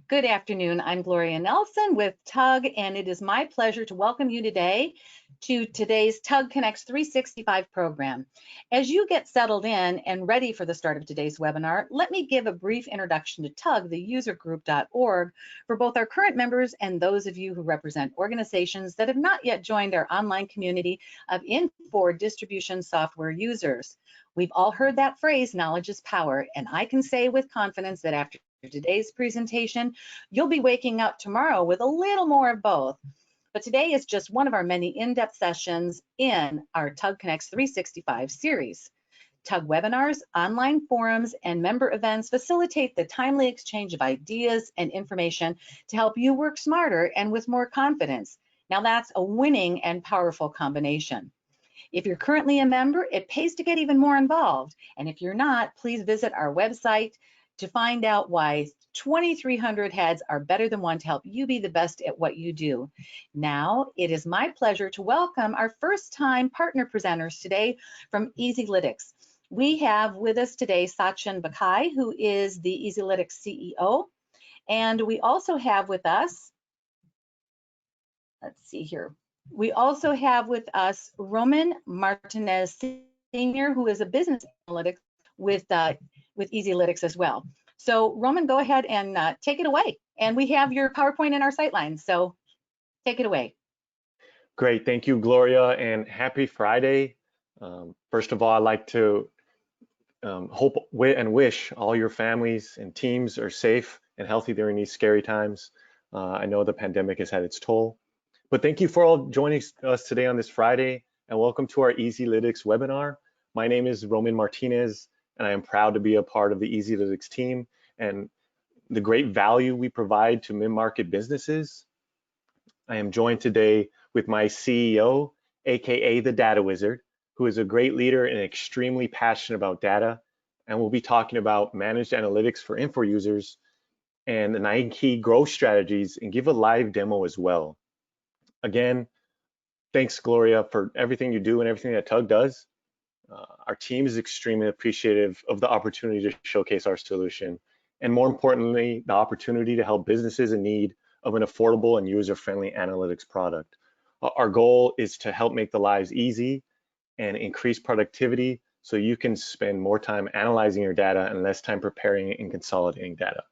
Good afternoon. I'm Gloria Nelson with TUG, and it is my pleasure to welcome you today to today's TUG Connects 365 program. As you get settled in and ready for the start of today's webinar, let me give a brief introduction to TUG, the usergroup.org, for both our current members and those of you who represent organizations that have not yet joined our online community of Infor distribution software users. We've all heard that phrase, knowledge is power, and I can say with confidence that after today's presentation, you'll be waking up tomorrow with a little more of both. But today is just one of our many in-depth sessions in our TUG Connects 365 series. TUG webinars, online forums, and member events facilitate the timely exchange of ideas and information to help you work smarter and with more confidence. Now that's a winning and powerful combination. If you're currently a member, it pays to get even more involved. And if you're not, please visit our website to find out why 2,300 heads are better than one to help you be the best at what you do. Now, it is my pleasure to welcome our first-time partner presenters today from EZlytix. We have with us today Sachin Bakhai, who is the EZlytix CEO. And we also have with us, let's see here, we also have with us Roman Martinez Sr., who is a business analyst with EZlytix as well. So Roman, go ahead and take it away. And we have your PowerPoint in our sightline, so take it away. Great, thank you, Gloria, and happy Friday. First of all, I'd like to hope and wish all your families and teams are safe and healthy during these scary times. I know the pandemic has had its toll, but thank you for all joining us today on this Friday, and welcome to our EZlytix webinar. My name is Roman Martinez, and I am proud to be a part of the EZlytix team and the great value we provide to mid-market businesses. I am joined today with my CEO, AKA the Data Wizard, who is a great leader and extremely passionate about data. And we'll be talking about managed analytics for Infor users and the 9 key growth strategies, and give a live demo as well. Again, thanks, Gloria, for everything you do and everything that TUG does. Our team is extremely appreciative of the opportunity to showcase our solution, and more importantly, the opportunity to help businesses in need of an affordable and user-friendly analytics product. Our goal is to help make the lives easy and increase productivity so you can spend more time analyzing your data and less time preparing and consolidating data.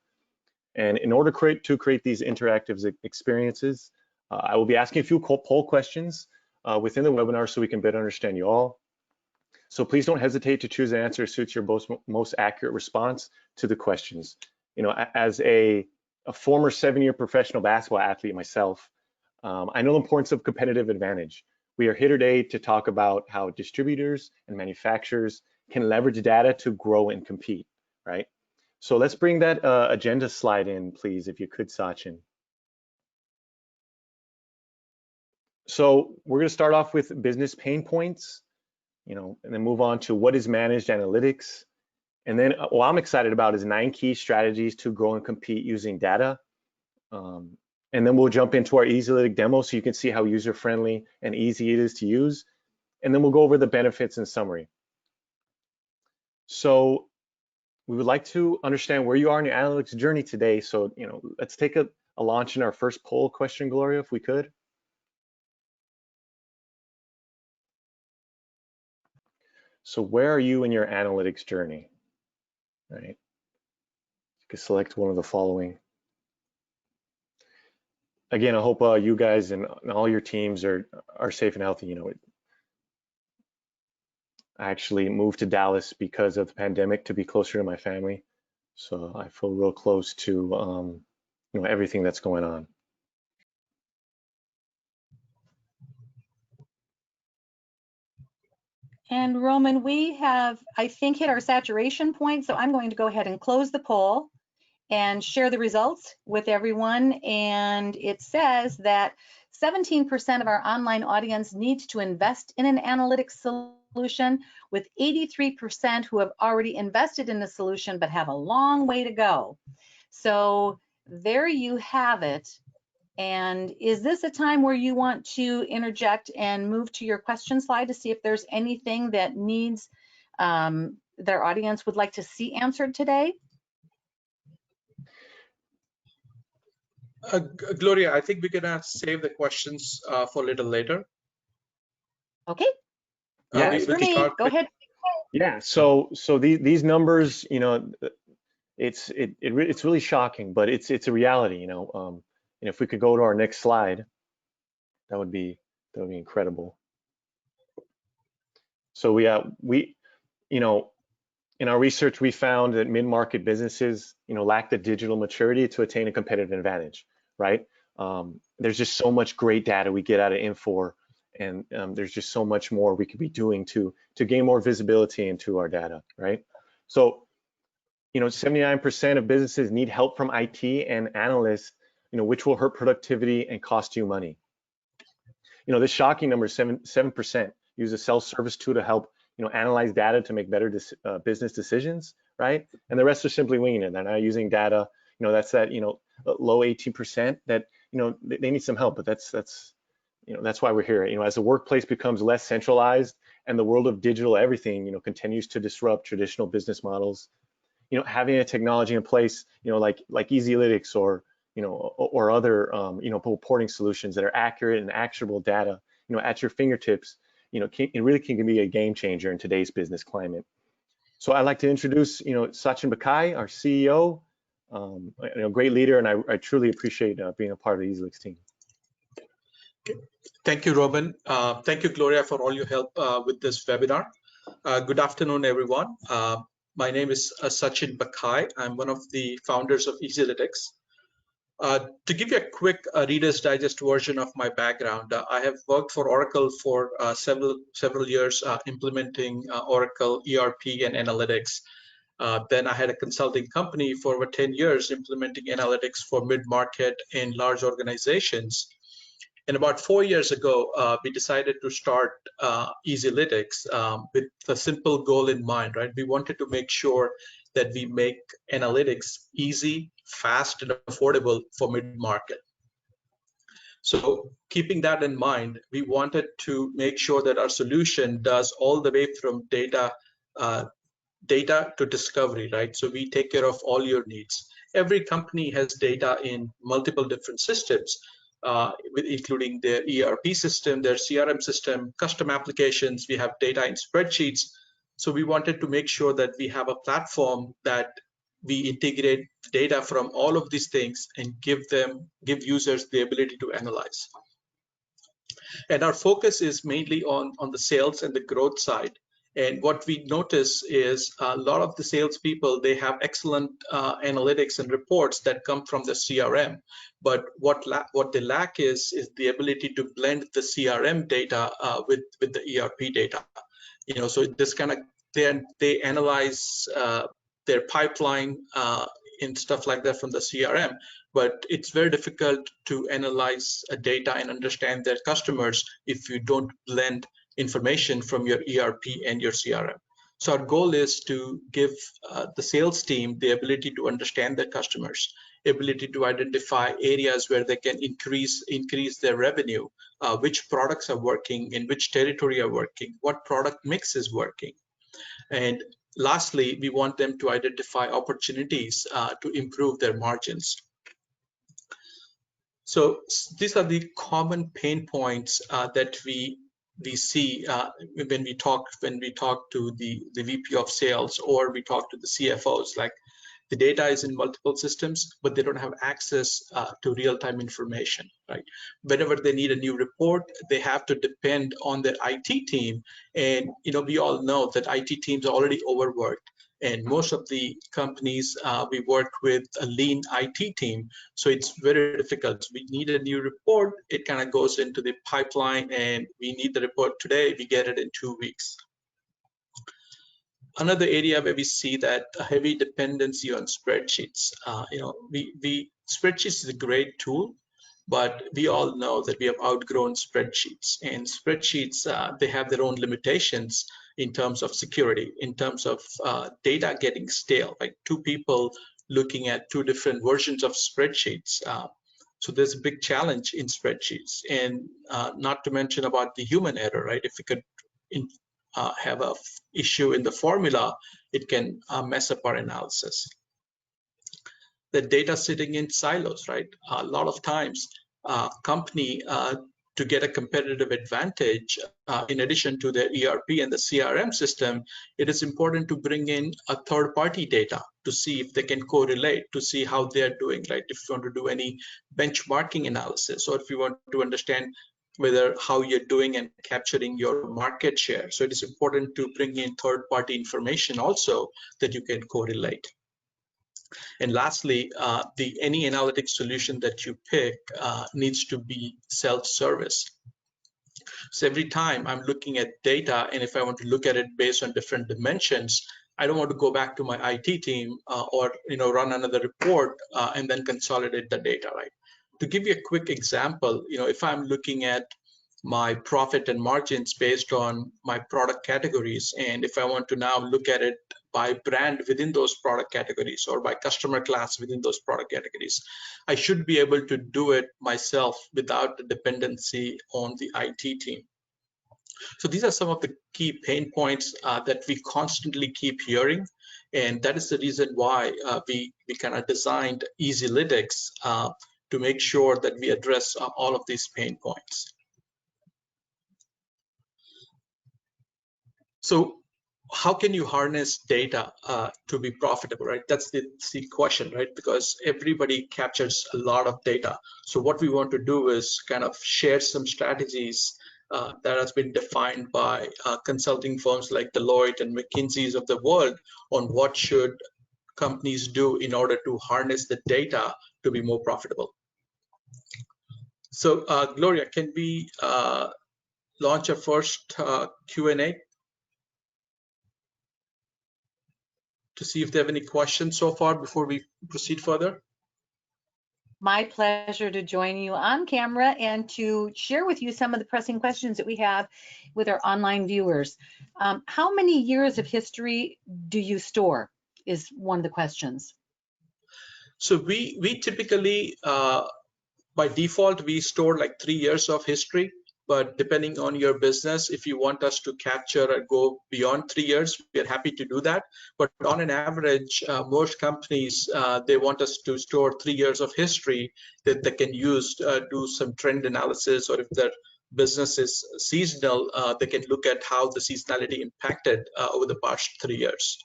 And in order to create these interactive experiences, I will be asking a few poll questions within the webinar so we can better understand you all. So please don't hesitate to choose an answer that suits your most accurate response to the questions. You know, as a former 7-year professional basketball athlete myself, I know the importance of competitive advantage. We are here today to talk about how distributors and manufacturers can leverage data to grow and compete, right? So let's bring that agenda slide in, please, if you could, Sachin. So we're going to start off with business pain points, and then move on to what is managed analytics. And then what I'm excited about is 9 key strategies to grow and compete using data. And then we'll jump into our EZlytix demo so you can see how user-friendly and easy it is to use. And then we'll go over the benefits and summary. So we would like to understand where you are in your analytics journey today. So, let's take a launch in our first poll question, Gloria, if we could. So where are you in your analytics journey, right? You can select one of the following. Again, I hope you guys and all your teams are safe and healthy. I actually moved to Dallas because of the pandemic to be closer to my family. So I feel real close to everything that's going on. And Roman, we have, I think, hit our saturation point, so I'm going to go ahead and close the poll and share the results with everyone. And it says that 17% of our online audience needs to invest in an analytics solution, with 83% who have already invested in the solution but have a long way to go. So there you have it. And is this a time where you want to interject and move to your question slide to see if there's anything that needs their audience would like to see answered today? Gloria, I think we're gonna save the questions for a little later. Okay. Yeah. Works for me. Go ahead. Yeah. So these numbers, you know, it's really shocking, but it's a reality, you know. And if we could go to our next slide, that would be incredible. So we you know, in our research, we found that mid-market businesses, you know, lack the digital maturity to attain a competitive advantage, right? There's just so much great data we get out of Infor, and there's just so much more we could be doing to gain more visibility into our data, right? So, you know, 79% of businesses need help from IT and analysts, you know, which will hurt productivity and cost you money. You know, this shocking number, 7% use a self-service tool to help, you know, analyze data to make better business decisions, right? And the rest are simply winging it. They're not using data. You know, that's that, you know, low 18% that, you know, they need some help, but that's you know, that's why we're here. You know, as the workplace becomes less centralized and the world of digital everything, you know, continues to disrupt traditional business models, you know, having a technology in place, you know, like EZlytix or, you know, or other, you know, reporting solutions that are accurate and actionable data, you know, at your fingertips, you know, it really can be a game changer in today's business climate. So I'd like to introduce, you know, Sachin Bakhai, our CEO, you know, great leader, and I truly appreciate being a part of the EZlytix team. Thank you, Robin. Thank you, Gloria, for all your help with this webinar. Good afternoon, everyone. My name is Sachin Bakhai. I'm one of the founders of EZlytix. To give you a quick Reader's Digest version of my background, I have worked for Oracle for several years implementing Oracle ERP and analytics. Then I had a consulting company for over 10 years implementing analytics for mid-market and large organizations. And about 4 years ago, we decided to start EZlytix with a simple goal in mind, right? We wanted to make sure that we make analytics easy, fast, and affordable for mid-market. So keeping that in mind, we wanted to make sure that our solution does all the way from data to discovery, right? So we take care of all your needs. Every company has data in multiple different systems, including their ERP system, their CRM system, custom applications. We have data in spreadsheets. So we wanted to make sure that we have a platform that we integrate data from all of these things and give users the ability to analyze. And our focus is mainly on the sales and the growth side. And what we notice is a lot of the salespeople, they have excellent analytics and reports that come from the CRM. But what they lack is the ability to blend the CRM data with the ERP data. You know, so this kind of they analyze their pipeline and stuff like that from the CRM, but it's very difficult to analyze data and understand their customers if you don't blend information from your ERP and your CRM. So our goal is to give the sales team the ability to understand their customers, ability to identify areas where they can increase their revenue, which products are working, in which territory are working, what product mix is working. And lastly, we want them to identify opportunities to improve their margins. So these are the common pain points that we see when we talk to the VP of sales, or we talk to the CFOs. Like, the data is in multiple systems, but they don't have access to real-time information, right? Whenever they need a new report, they have to depend on their IT team. And, you know, we all know that IT teams are already overworked. And most of the companies we work with a lean IT team. So it's very difficult. We need a new report. It kind of goes into the pipeline, and we need the report today. We get it in 2 weeks. Another area where we see that a heavy dependency on spreadsheets. You know, spreadsheets is a great tool, but we all know that we have outgrown spreadsheets, and spreadsheets, they have their own limitations in terms of security, in terms of data getting stale, like 2 people looking at 2 different versions of spreadsheets. So there's a big challenge in spreadsheets, and not to mention about the human error, right? If we could have a issue in the formula, it can mess up our analysis. the data sitting in silos, right? A lot of times, company to get a competitive advantage, in addition to their ERP and the CRM system, it is important to bring in a third-party data to see if they can correlate, to see how they're doing, right? If you want to do any benchmarking analysis, or if you want to understand whether how you're doing and capturing your market share. So it is important to bring in third-party information also that you can correlate. And lastly, any analytics solution that you pick needs to be self-service. So every time I'm looking at data, and if I want to look at it based on different dimensions, I don't want to go back to my IT team or run another report and then consolidate the data, right? To give you a quick example, if I'm looking at my profit and margins based on my product categories, and if I want to now look at it by brand within those product categories or by customer class within those product categories, I should be able to do it myself without the dependency on the IT team. So these are some of the key pain points that we constantly keep hearing, and that is the reason why we kind of designed EZlytix to make sure that we address all of these pain points. So how can you harness data to be profitable, right? That's the question, right? Because everybody captures a lot of data. So what we want to do is kind of share some strategies that has been defined by consulting firms like Deloitte and McKinsey's of the world on what should companies do in order to harness the data to be more profitable. So Gloria, can we launch a first Q&A to see if they have any questions so far before we proceed further? My pleasure to join you on camera and to share with you some of the pressing questions that we have with our online viewers. How many years of history do you store is one of the questions. So we typically, by default, we store like 3 years of history. But depending on your business, if you want us to capture and go beyond 3 years, we are happy to do that. But on an average, most companies, they want us to store 3 years of history that they can use, do some trend analysis, or if their business is seasonal, they can look at how the seasonality impacted over the past 3 years.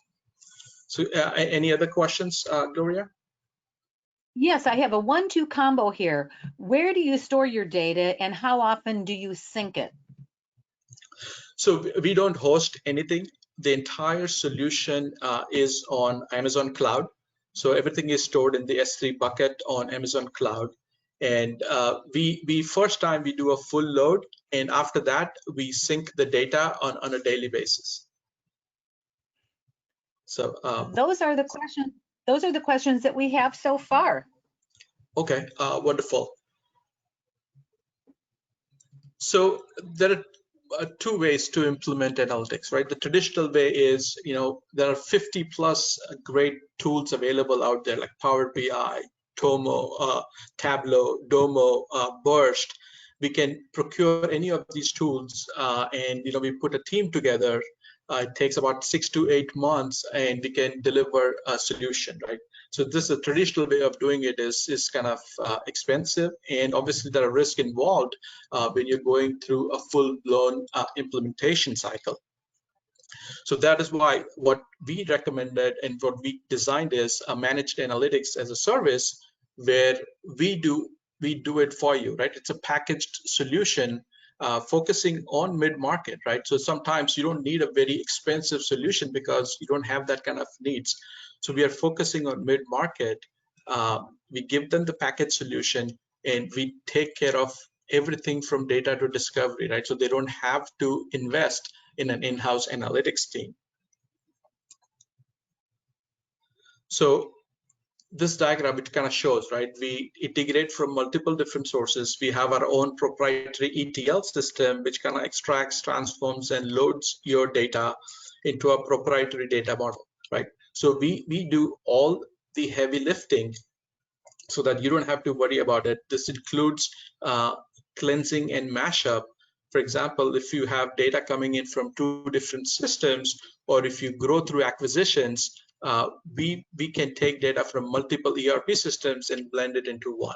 So any other questions, Gloria? Yes, I have a 1-2 combo here. Where do you store your data and how often do you sync it? So we don't host anything. The entire solution is on Amazon Cloud. So everything is stored in the S3 bucket on Amazon Cloud. And we first time we do a full load, and after that we sync the data on a daily basis. So those are the questions. Those are the questions that we have so far. Okay, wonderful. So there are 2 ways to implement analytics, right? The traditional way is, there are 50 plus great tools available out there like Power BI, Tomo, Tableau, Domo, Burst. We can procure any of these tools and we put a team together. It takes about 6 to 8 months and we can deliver a solution, right? So this is a traditional way of doing it is kind of expensive, and obviously there are risks involved when you're going through a full-blown implementation cycle. So that is why what we recommended and what we designed is a managed analytics as a service where we do it for you, right? It's a packaged solution focusing on mid-market, right? So sometimes you don't need a very expensive solution because you don't have that kind of needs. So we are focusing on mid-market. We give them the package solution and we take care of everything from data to discovery, right? So they don't have to invest in an in-house analytics team. So this diagram, it kind of shows, right? We integrate from multiple different sources. We have our own proprietary ETL system, which kind of extracts, transforms, and loads your data into a proprietary data model, right? So we do all the heavy lifting so that you don't have to worry about it. This includes cleansing and mashup. For example, if you have data coming in from 2 different systems, or if you grow through acquisitions, we can take data from multiple ERP systems and blend it into one.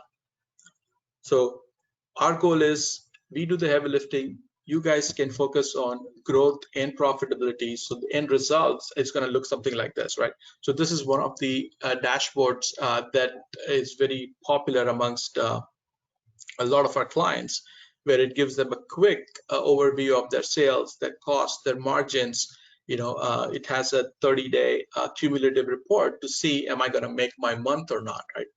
So our goal is we do the heavy lifting. You guys can focus on growth and profitability. So the end results is going to look something like this, right? So this is one of the dashboards that is very popular amongst a lot of our clients, where it gives them a quick overview of their sales, their costs, their margins. It has a 30-day cumulative report to see, am I going to make my month or not, right?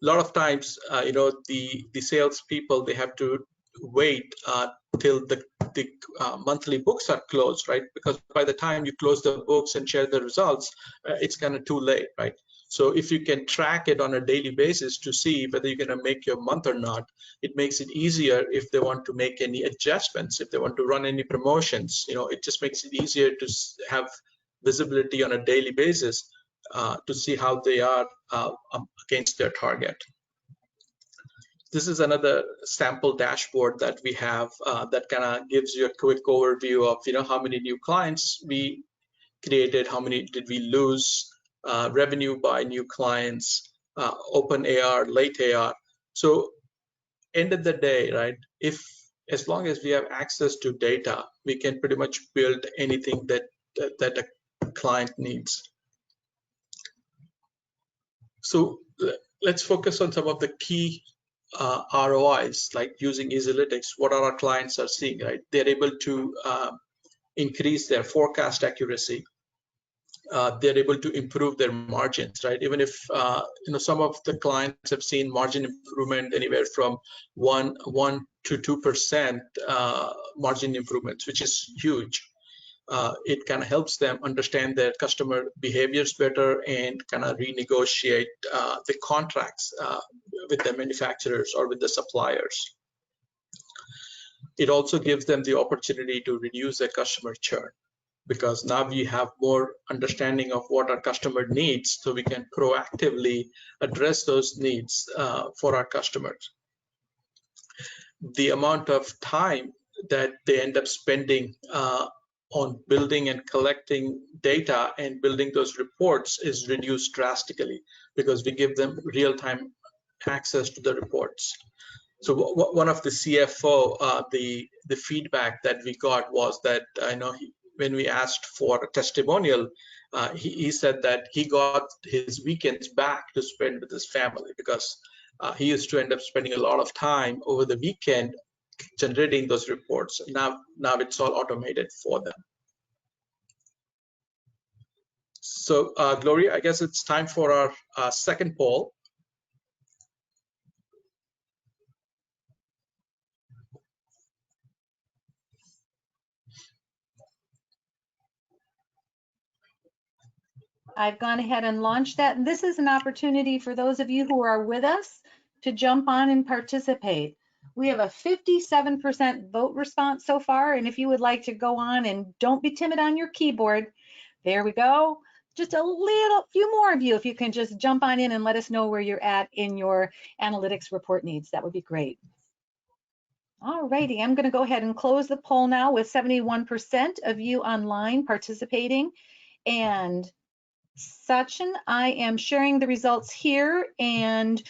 A lot of times, the sales people, they have to wait till the monthly books are closed, right? Because by the time you close the books and share the results, it's kind of too late, right? So if you can track it on a daily basis to see whether you're going to make your month or not, it makes it easier if they want to make any adjustments, if they want to run any promotions. It just makes it easier to have visibility on a daily basis to see how they are against their target. This is another sample dashboard that we have that kind of gives you a quick overview of how many new clients we created, how many did we lose, revenue by new clients, open AR, late AR. So end of the day, right, as long as we have access to data, we can pretty much build anything that a client needs. So let's focus on some of the key ROIs, like using EZlytix. What our clients are seeing, right? They're able to increase their forecast accuracy. They're able to improve their margins, right? Even if some of the clients have seen margin improvement anywhere from 1 to 2% margin improvements, which is huge. It kind of helps them understand their customer behaviors better and kind of renegotiate the contracts with the manufacturers or with the suppliers. It also gives them the opportunity to reduce their customer churn, because now we have more understanding of what our customer needs, so we can proactively address those needs for our customers. The amount of time that they end up spending on building and collecting data and building those reports is reduced drastically, because we give them real-time access to the reports. So one of the CFO, the feedback that we got was that when we asked for a testimonial, he said that he got his weekends back to spend with his family, because he used to end up spending a lot of time over the weekend generating those reports. Now it's all automated for them. So Gloria, I guess it's time for our second poll. I've gone ahead and launched that. And this is an opportunity for those of you who are with us to jump on and participate. We have a 57% vote response so far. And if you would like to go on, and don't be timid on your keyboard, there we go. Just a few more of you, if you can just jump on in and let us know where you're at in your analytics report needs, that would be great. All righty, I'm going to go ahead and close the poll now with 71% of you online participating. And Sachin, I am sharing the results here, and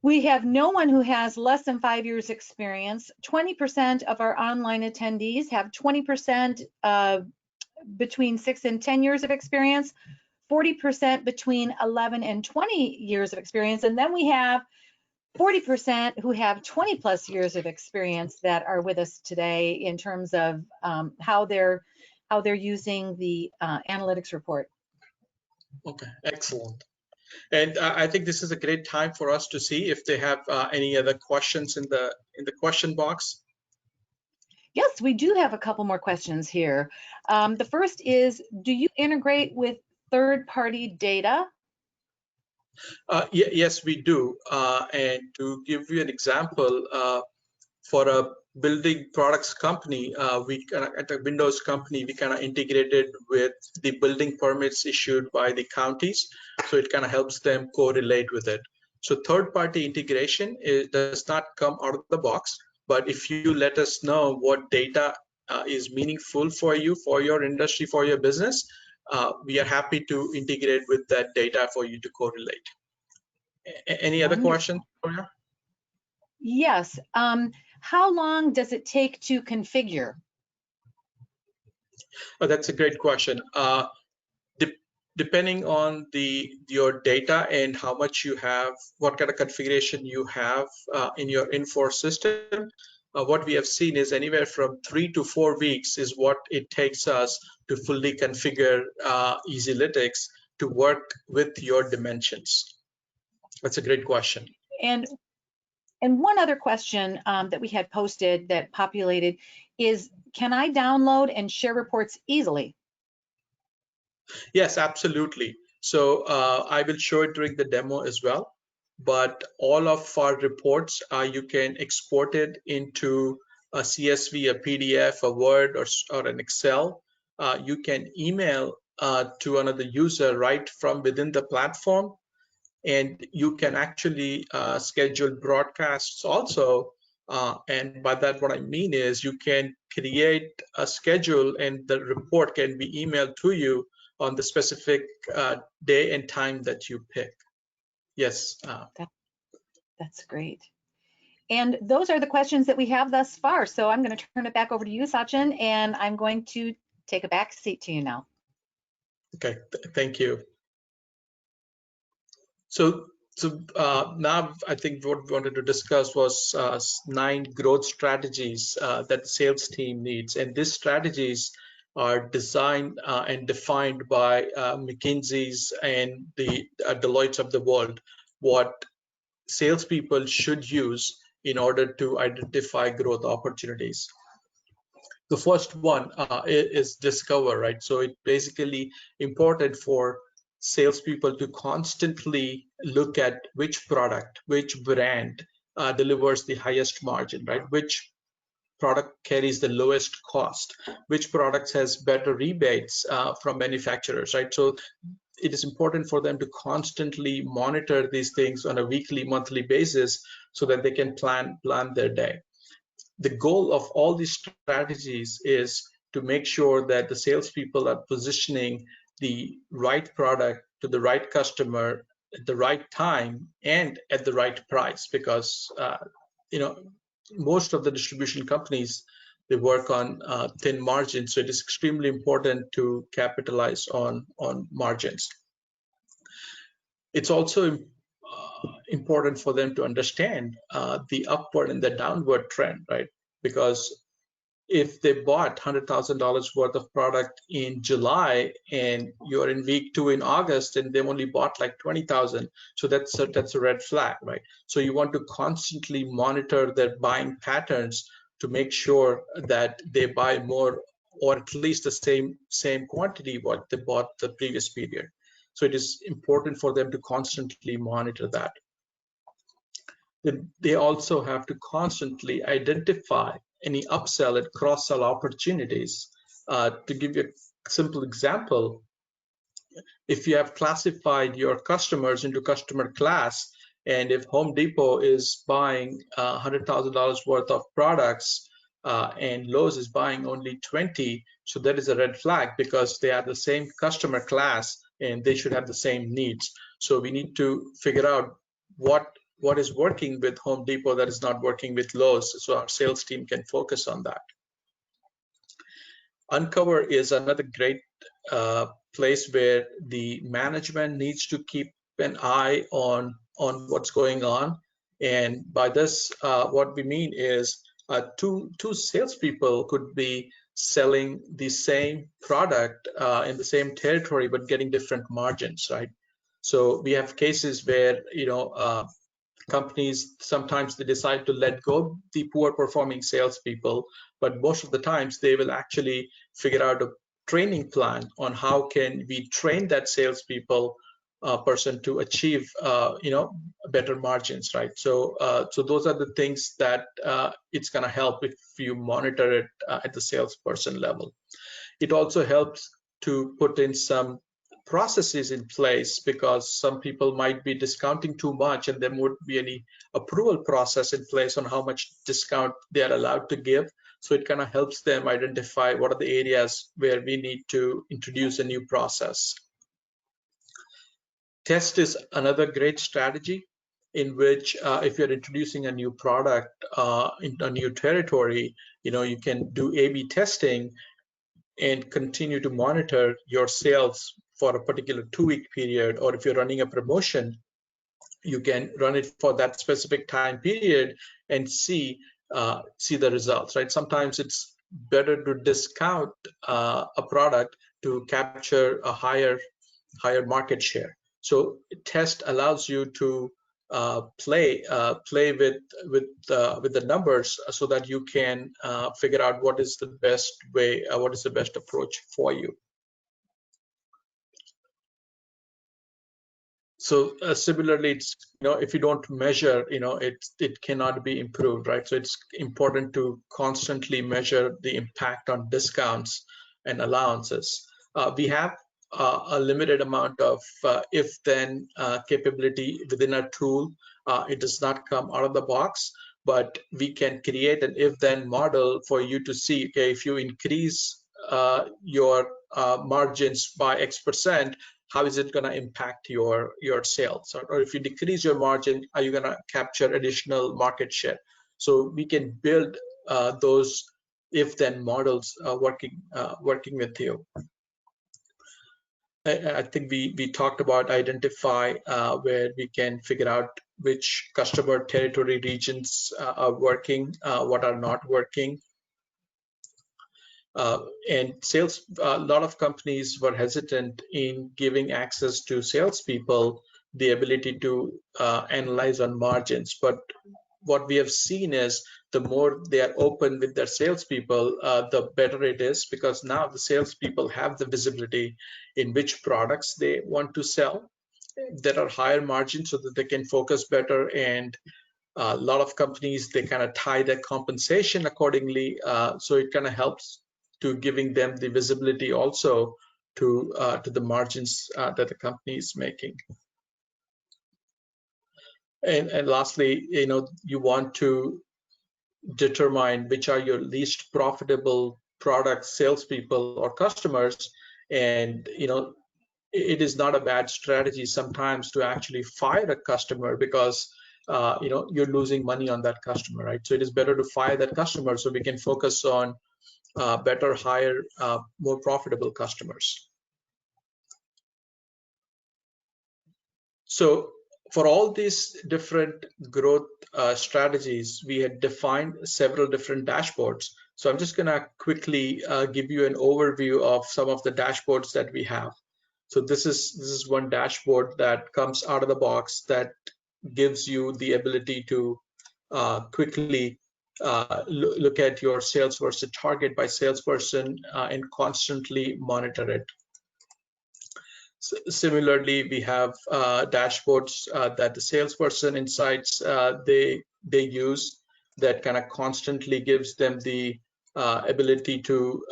we have no one who has less than 5 years experience. 20% of our online attendees have 20% between 6 and 10 years of experience, 40% between 11 and 20 years of experience, and then we have 40% who have 20 plus years of experience that are with us today in terms of how they're using the analytics report. Okay, excellent. And I think this is a great time for us to see if they have any other questions in the question box. Yes, we do have a couple more questions here. The first is, do you integrate with third-party data? Yes, we do. And to give you an example, for a building products company, at a Windows company, we kind of integrated with the building permits issued by the counties, so it kind of helps them correlate with it. So third-party integration does not come out of the box, but if you let us know what data is meaningful for you, for your industry, for your business, we are happy to integrate with that data for you to correlate. Any other Wonderful. questions, Gloria? Yes. How long does it take to configure? Oh, that's a great question. Depending on your data and how much you have, what kind of configuration you have in your Infor system, what we have seen is anywhere from 3 to 4 weeks is what it takes us to fully configure EZlytix to work with your dimensions. That's a great question. And one other question that we had posted that populated is, can I download and share reports easily? Yes, absolutely. So I will show it during the demo as well. But all of our reports, you can export it into a CSV, a PDF, a Word, or an Excel. You can email to another user right from within the platform. And you can actually schedule broadcasts also. And by that, what I mean is you can create a schedule and the report can be emailed to you on the specific day and time that you pick. Yes. That's great. And those are the questions that we have thus far. So I'm going to turn it back over to you, Sachin, and I'm going to take a back seat to you now. Okay, thank you. So now I think what we wanted to discuss was 9 growth strategies that the sales team needs. And these strategies are designed and defined by McKinsey's and the Deloitte's of the world, what salespeople should use in order to identify growth opportunities. The first one is discover, right? So it's basically important for salespeople to constantly look at which product, which brand delivers the highest margin, right? Which product carries the lowest cost, which products has better rebates from manufacturers, right? So it is important for them to constantly monitor these things on a weekly, monthly basis so that they can plan their day. The goal of all these strategies is to make sure that the salespeople are positioning the right product to the right customer at the right time and at the right price, because most of the distribution companies, they work on thin margins, so it is extremely important to capitalize on margins. It's also important for them to understand the upward and the downward trend, right? Because if they bought $100,000 worth of product in July and you're in week 2 in August and they've only bought like 20,000, so that's a red flag, right? So you want to constantly monitor their buying patterns to make sure that they buy more, or at least the same quantity what they bought the previous period. So it is important for them to constantly monitor that. They also have to constantly identify any upsell and cross-sell opportunities. To give you a simple example, if you have classified your customers into customer class, and if Home Depot is buying $100,000 worth of products and Lowe's is buying only 20, so that is a red flag because they are the same customer class and they should have the same needs. So we need to figure out what is working with Home Depot that is not working with Lowe's, so our sales team can focus on that. Uncover is another great place where the management needs to keep an eye on what's going on. And by this, what we mean is two salespeople could be selling the same product in the same territory, but getting different margins, right? So we have cases where, companies, sometimes they decide to let go the poor performing salespeople, but most of the times they will actually figure out a training plan on how can we train that salespeople person to achieve better margins, right? So those are the things that it's going to help if you monitor it at the salesperson level. It also helps to put in some processes in place, because some people might be discounting too much and there won't be any approval process in place on how much discount they are allowed to give. So it kind of helps them identify what are the areas where we need to introduce a new process. Test is another great strategy in which if you're introducing a new product in a new territory, you can do A/B testing and continue to monitor your sales for a particular 2-week period. Or if you're running a promotion, you can run it for that specific time period and see the results, right? Sometimes it's better to discount a product to capture a higher market share. So test allows you to play with the numbers so that you can figure out what is the best way, what is the best approach for you. So similarly, it's if you don't measure, it cannot be improved, right? So it's important to constantly measure the impact on discounts and allowances. We have a limited amount of if-then capability within our tool. It does not come out of the box, but we can create an if-then model for you to see, okay, if you increase your margins by X%, how is it going to impact your sales? Or if you decrease your margin, are you going to capture additional market share? So we can build those if-then models working with you. I think we talked about identify where we can figure out which customer territory regions are working, what are not working. And sales, a lot of companies were hesitant in giving access to salespeople the ability to analyze on margins. But what we have seen is the more they are open with their salespeople, the better it is, because now the salespeople have the visibility in which products they want to sell that are higher margins so that they can focus better. And a lot of companies, they kind of tie their compensation accordingly. So it kind of helps to giving them the visibility also to the margins that the company is making. And lastly, you want to determine which are your least profitable product salespeople or customers. And it is not a bad strategy sometimes to actually fire a customer because you're losing money on that customer, right? So it is better to fire that customer so we can focus on better, higher, more profitable customers. So for all these different growth strategies, we had defined several different dashboards. So I'm just going to quickly give you an overview of some of the dashboards that we have. So this is one dashboard that comes out of the box that gives you the ability to quickly look at your Salesforce target by salesperson and constantly monitor it. Similarly, we have dashboards that the salesperson insights they use that kind of constantly gives them the ability to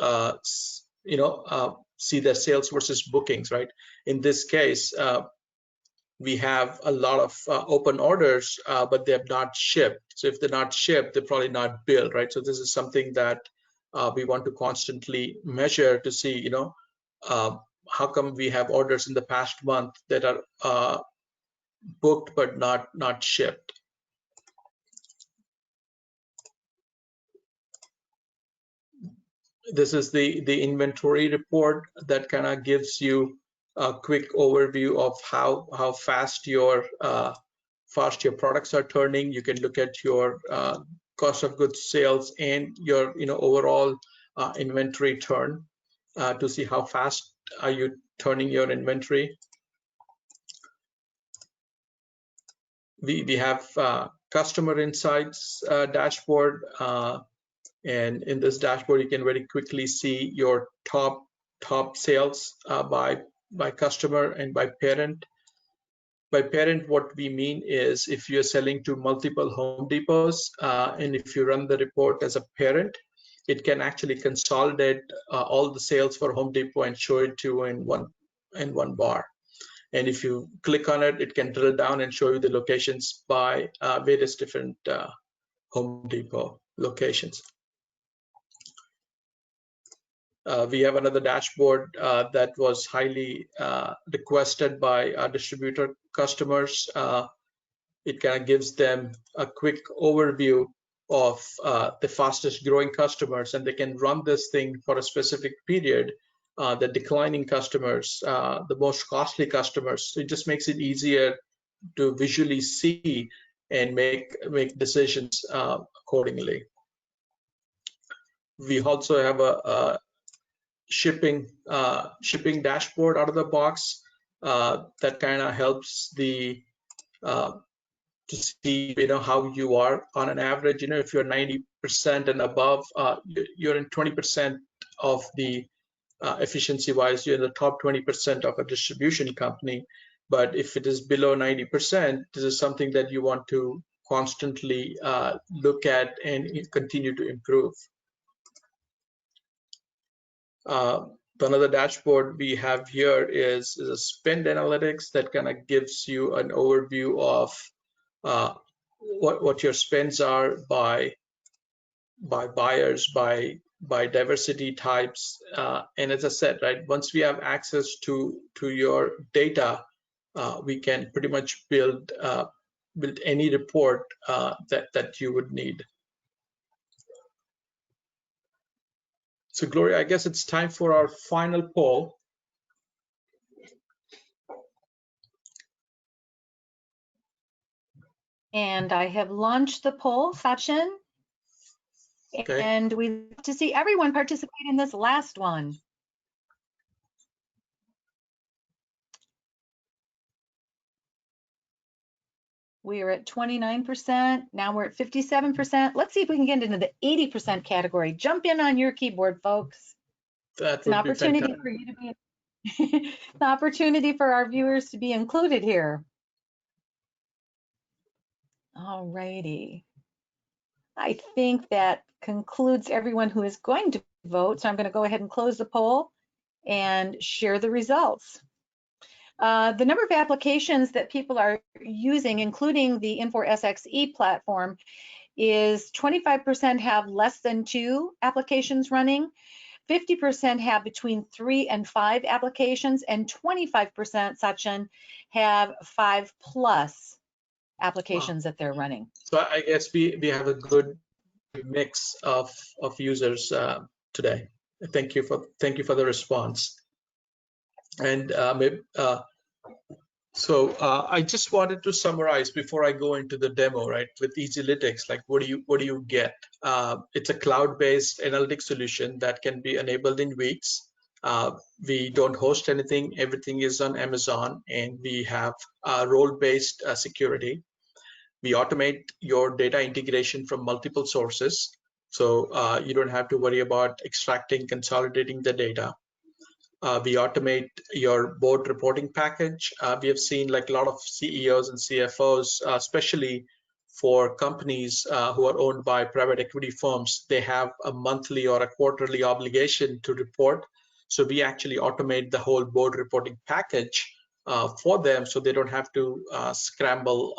see their Salesforce's bookings, right? In this case, we have a lot of open orders, but they have not shipped. So if they're not shipped, they're probably not billed, right? So this is something that we want to constantly measure to see, how come we have orders in the past month that are booked but not shipped. This is the inventory report that kind of gives you a quick overview of how fast your products are turning. You can look at your cost of goods sales and your overall inventory turn to see how fast are you turning your inventory. We have customer insights dashboard, and in this dashboard you can very quickly see your top sales by customer and by parent. By parent, what we mean is if you're selling to multiple Home Depots and if you run the report as a parent, it can actually consolidate all the sales for Home Depot and show it to you in one bar. And if you click on it, it can drill down and show you the locations by various different Home Depot locations. We have another dashboard that was highly requested by our distributor customers. It kind of gives them a quick overview of the fastest growing customers, and they can run this thing for a specific period. The declining customers, the most costly customers. So it just makes it easier to visually see and make decisions accordingly. We also have a shipping dashboard out of the box that kind of helps the to see how you are on an average. If you're 90% and above, you're in 20% of the efficiency wise, you're in the top 20% of a distribution company. But if it is below 90%, this is something that you want to constantly look at and continue to improve. Another dashboard we have here is a spend analytics that kind of gives you an overview of what your spends are by buyers, by diversity types, and as I said, right, once we have access to your data, we can pretty much build any report that you would need. So Gloria, I guess it's time for our final poll. And I have launched the poll, Sachin. Okay. And we love to see everyone participate in this last one. We are at 29%. Now we're at 57%. Let's see if we can get into the 80% category. Jump in on your keyboard, folks. That's an opportunity for you to be an opportunity for our viewers to be included here. All righty. I think that concludes everyone who is going to vote. So I'm going to go ahead and close the poll and share the results. The number of applications that people are using, including the Infor SX.e platform, is 25% have less than 2 applications running, 50% have between 3 and 5 applications, and 25%, Sachin, have 5+ applications that they're running. So I guess we have a good mix of users today. Thank you for the response. And so I just wanted to summarize before I go into the demo, right? With EZlytix, like what do you get? It's a cloud-based analytics solution that can be enabled in weeks. We don't host anything; everything is on Amazon, and we have role-based security. We automate your data integration from multiple sources, so you don't have to worry about extracting, consolidating the data. We automate your board reporting package. We have seen like a lot of CEOs and CFOs, especially for companies who are owned by private equity firms, they have a monthly or a quarterly obligation to report. So we actually automate the whole board reporting package for them, so they don't have to scramble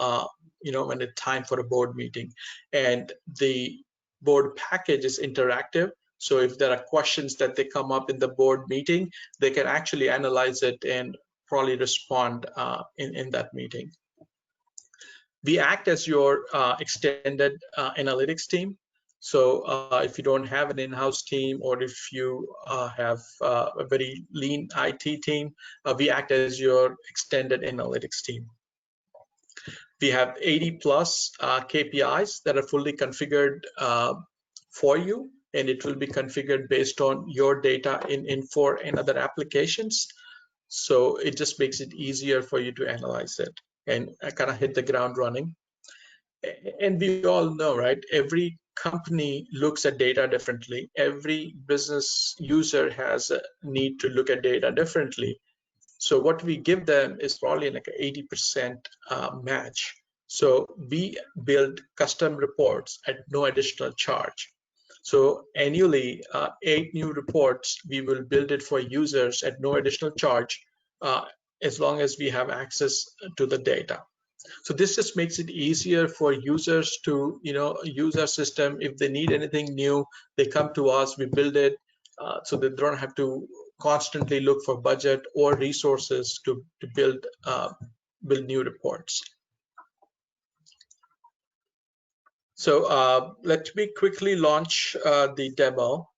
when it's time for a board meeting. And the board package is interactive. So if there are questions that they come up in the board meeting, they can actually analyze it and probably respond in that meeting. We act as your extended analytics team. So if you don't have an in-house team, or if you have a very lean IT team, we act as your extended analytics team. We have 80+ KPIs that are fully configured for you, and it will be configured based on your data in Infor and other applications. So it just makes it easier for you to analyze it and kind of hit the ground running. And we all know, right? Every company looks at data differently. Every business user has a need to look at data differently. So what we give them is probably like an 80% match. So we build custom reports at no additional charge. So annually, 8 new reports, we will build it for users at no additional charge, as long as we have access to the data. So this just makes it easier for users to use our system. If they need anything new, they come to us, we build it. so they don't have to constantly look for budget or resources to build new reports. So let me quickly launch the demo.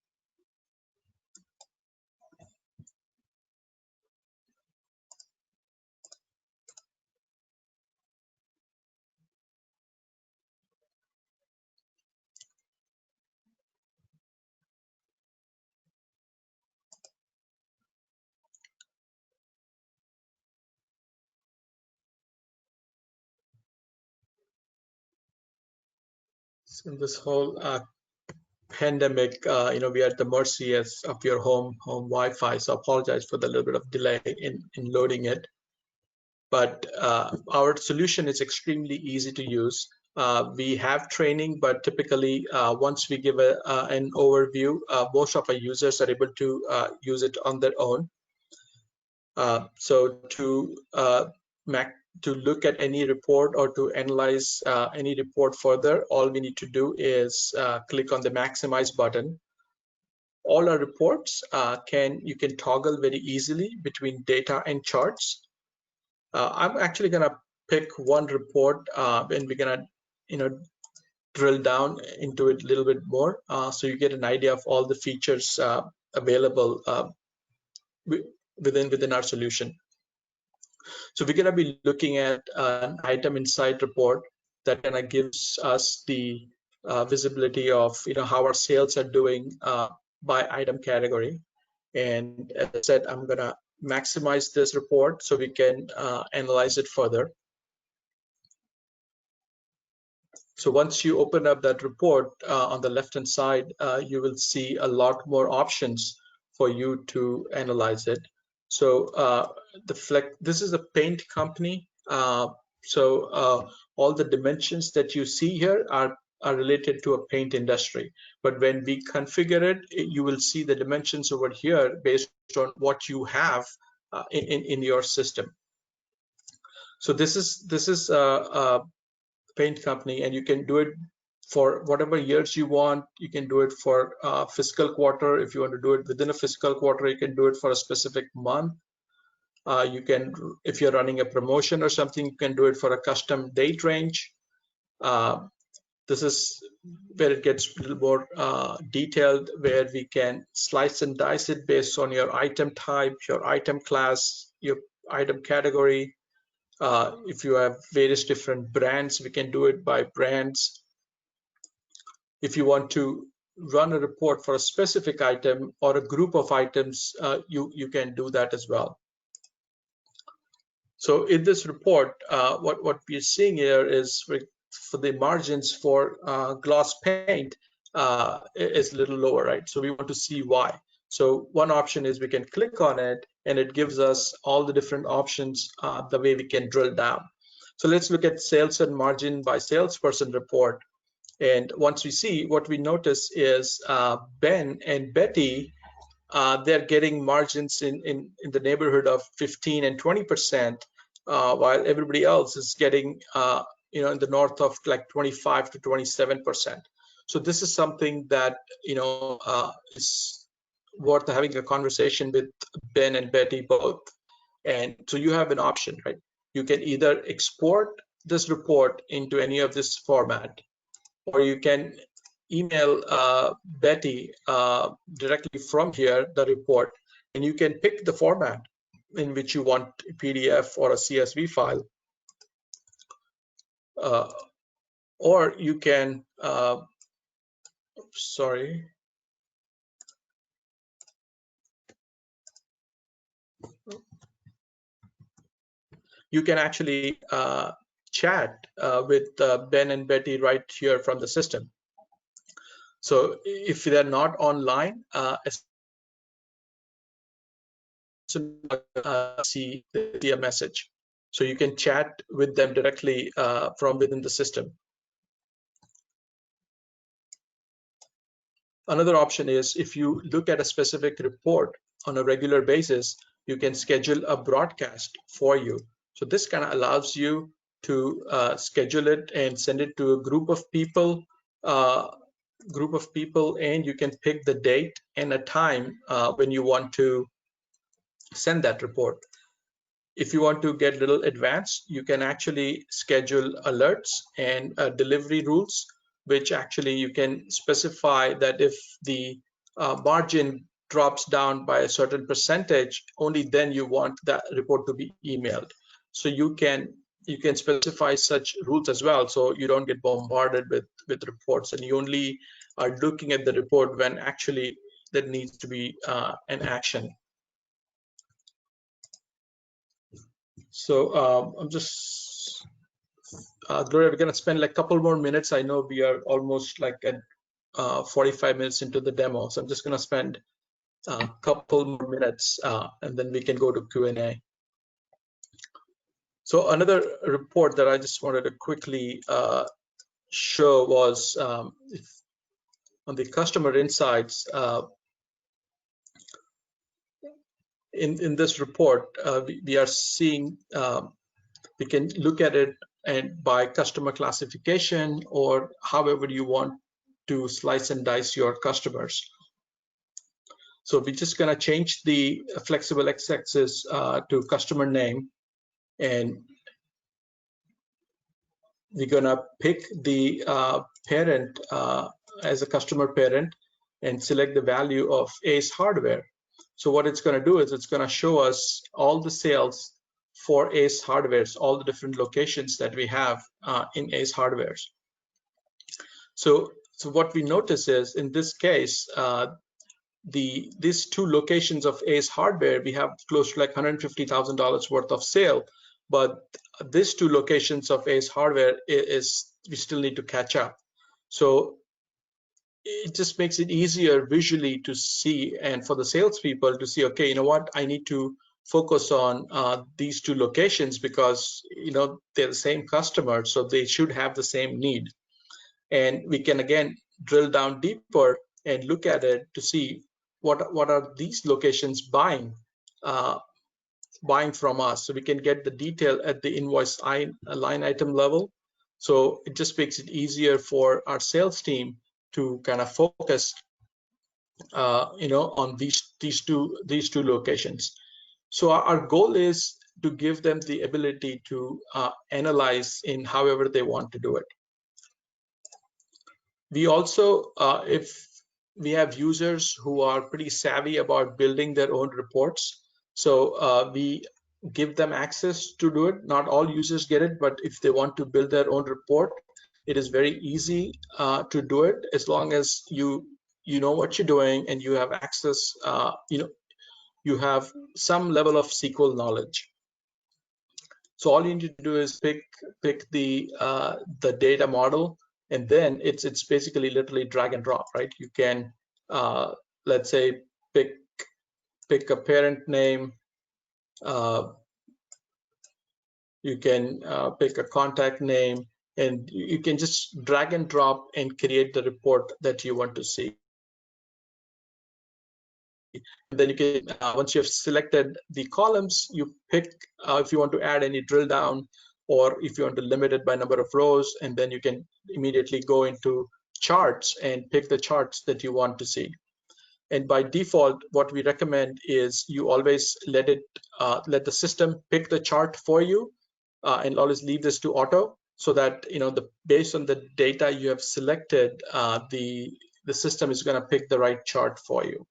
So in this whole pandemic, we are at the mercy of your home Wi-Fi. So I apologize for the little bit of delay in loading it. But our solution is extremely easy to use. We have training, but typically once we give an overview, most of our users are able to use it on their own. So to look at any report or to analyze any report further, all we need to do is click on the maximize button. All our reports you can toggle very easily between data and charts. I'm actually gonna pick one report and we're gonna drill down into it a little bit more so you get an idea of all the features available within our solution. So we're gonna be looking at an item insight report that kind of gives us the visibility of how our sales are doing by item category. And as I said, I'm gonna maximize this report so we can analyze it further. So once you open up that report on the left-hand side, you will see a lot more options for you to analyze it. So this is a paint company. So all the dimensions that you see here are related to a paint industry. But when we configure it, you will see the dimensions over here based on what you have in your system. So this is a paint company, and you can do it for whatever years you want. You can do it for fiscal quarter. If you want to do it within a fiscal quarter, you can do it for a specific month. You can, if you're running a promotion or something, you can do it for a custom date range. This is where it gets a little more detailed, where we can slice and dice it based on your item type, your item class, your item category. If you have various different brands, we can do it by brands. If you want to run a report for a specific item or a group of items, you can do that as well. So in this report, what we're seeing here is for the margins for gloss paint is a little lower, right? So we want to see why. So one option is we can click on it and it gives us all the different options the way we can drill down. So let's look at sales and margin by salesperson report. And once we see, what we notice is Ben and Betty, they're getting margins in the neighborhood of 15 and 20%, while everybody else is getting in the north of like 25 to 27%. So this is something that is worth having a conversation with Ben and Betty both. And so you have an option, right? You can either export this report into any of this format, or you can email Betty directly from here, the report, and you can pick the format in which you want a PDF or a CSV file. Or you can, you can actually chat with Ben and Betty right here from the system. So if they're not online, see a message. So you can chat with them directly from within the system. Another option is if you look at a specific report on a regular basis, you can schedule a broadcast for you. So this kind of allows you to schedule it and send it to a group of people group of people, and you can pick the date and a time when you want to send that report. If you want to get a little advanced, you can actually schedule alerts and delivery rules, which actually you can specify that if the margin drops down by a certain percentage, only then you want that report to be emailed. So you can specify such rules as well, so you don't get bombarded with reports, and you only are looking at the report when actually that needs to be an action. So I'm just, Gloria, we're going to spend like a couple more minutes. I know we are almost like at 45 minutes into the demo, so I'm just going to spend a couple more minutes and then we can go to Q&A. So another report that I just wanted to quickly show was on the customer insights. In this report, we are seeing, we can look at it and by customer classification or however you want to slice and dice your customers. So we're just going to change the flexible x-axis to customer name, and we're going to pick the parent as a customer parent and select the value of Ace Hardware. So what it's going to do is it's going to show us all the sales for Ace Hardwares, all the different locations that we have in Ace Hardwares. So what we notice is in this case, these two locations of Ace Hardware, we have close to like $150,000 worth of sale, but these two locations of Ace Hardware we still need to catch up. So it just makes it easier visually to see, and for the salespeople to see, okay, you know what, I need to focus on these two locations because, you know, they're the same customer, so they should have the same need. And we can again drill down deeper and look at it to see what are these locations buying from us, so we can get the detail at the invoice line item level. So it just makes it easier for our sales team to kind of focus, you know, on these two locations. So our goal is to give them the ability to analyze in however they want to do it. We also, if we have users who are pretty savvy about building their own reports, so we give them access to do it. Not all users get it, but if they want to build their own report, it is very easy to do it as long as you know what you're doing and you have access, you know, you have some level of SQL knowledge. So all you need to do is pick the data model, and then it's basically literally drag and drop, right? You can let's say pick a parent name. You can pick a contact name, and you can just drag and drop and create the report that you want to see. And then you can, once you have selected the columns, you pick if you want to add any drill down, or if you want to limit it by number of rows, and then you can immediately go into charts and pick the charts that you want to see. And by default, what we recommend is you always let the system pick the chart for you, and always leave this to auto, so that, you know, based on the data you have selected, the system is going to pick the right chart for you.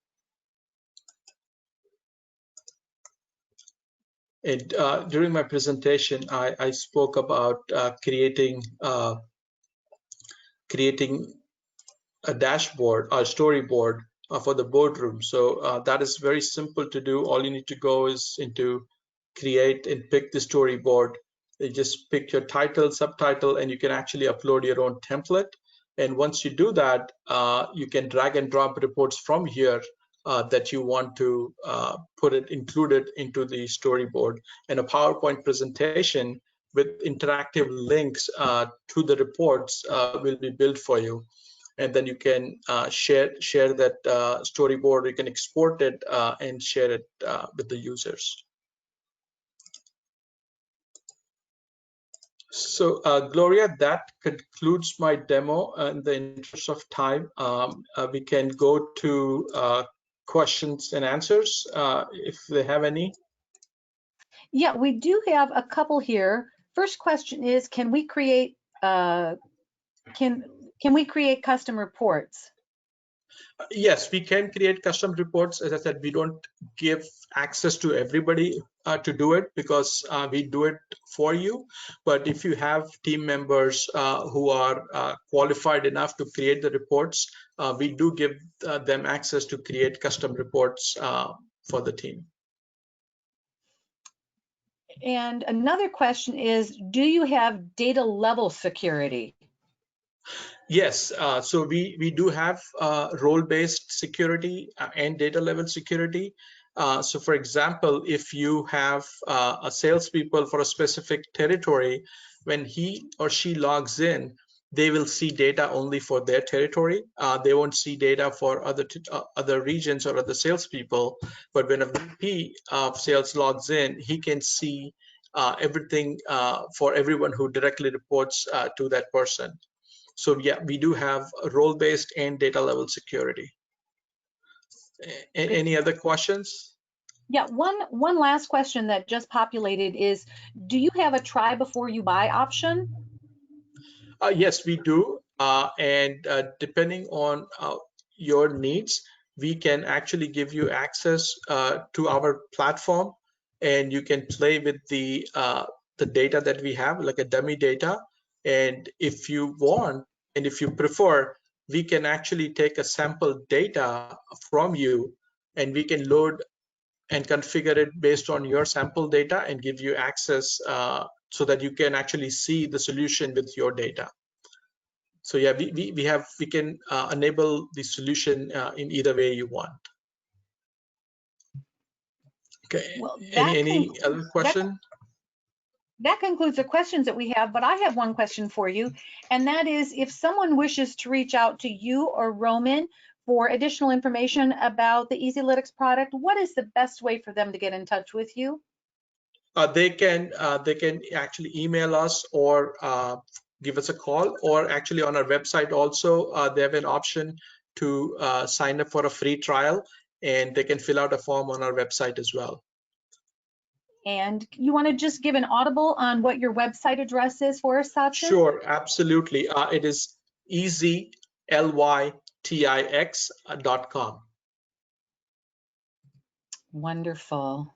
And during my presentation, I spoke about creating a dashboard or storyboard for the boardroom. So that is very simple to do. All you need to go is into create and pick the storyboard. You just pick your title, subtitle, and you can actually upload your own template. And once you do that, you can drag and drop reports from here that you want to include it into the storyboard. And a PowerPoint presentation with interactive links to the reports will be built for you. And then you can share that storyboard. You can export it and share it with the users. So Gloria, that concludes my demo. In the interest of time, we can go to questions and answers if they have any. Yeah, we do have a couple here. First question is, can we create custom reports? Yes, we can create custom reports. As I said, we don't give access to everybody to do it because we do it for you. But if you have team members who are qualified enough to create the reports, we do give them access to create custom reports for the team. And another question is, do you have data level security? Yes, so we do have role-based security and data level security. So for example, if you have a salespeople for a specific territory, when he or she logs in, they will see data only for their territory. They won't see data for other regions or other salespeople. But when a VP of sales logs in, he can see everything for everyone who directly reports to that person. So yeah, we do have role-based and data level security. Any other questions? Yeah, one last question that just populated is, do you have a try before you buy option? Yes, we do. And depending on your needs, we can actually give you access to our platform, and you can play with the data that we have, like a dummy data. And if you want, and if you prefer, we can actually take a sample data from you, and we can load and configure it based on your sample data and give you access so that you can actually see the solution with your data. So yeah, we can enable the solution in either way you want. Okay. Well, Any other question? That concludes the questions that we have, but I have one question for you, and that is, if someone wishes to reach out to you or Roman for additional information about the EZlytix product, what is the best way for them to get in touch with you? They can actually email us or give us a call, or actually on our website also they have an option to sign up for a free trial, and they can fill out a form on our website as well. And you want to just give an audible on what your website address is for us, Sachin? Sure, absolutely. It is EZlytix.com. Wonderful.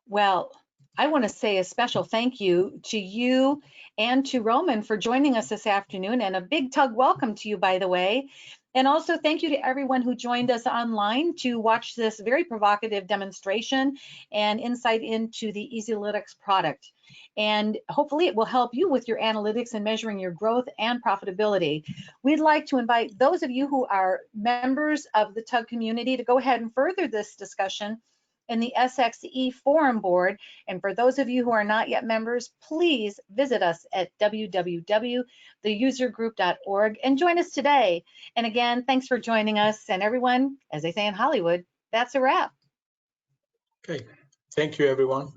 Well, I want to say a special thank you to you and to Roman for joining us this afternoon, and a big TUG welcome to you, by the way. And also thank you to everyone who joined us online to watch this very provocative demonstration and insight into the EZlytix product. And hopefully it will help you with your analytics and measuring your growth and profitability. We'd like to invite those of you who are members of the TUG community to go ahead and further this discussion in the SX.e forum board. And for those of you who are not yet members, please visit us at www.theusergroup.org and join us today. And again, thanks for joining us. And everyone, as they say in Hollywood, that's a wrap. Okay, thank you, everyone.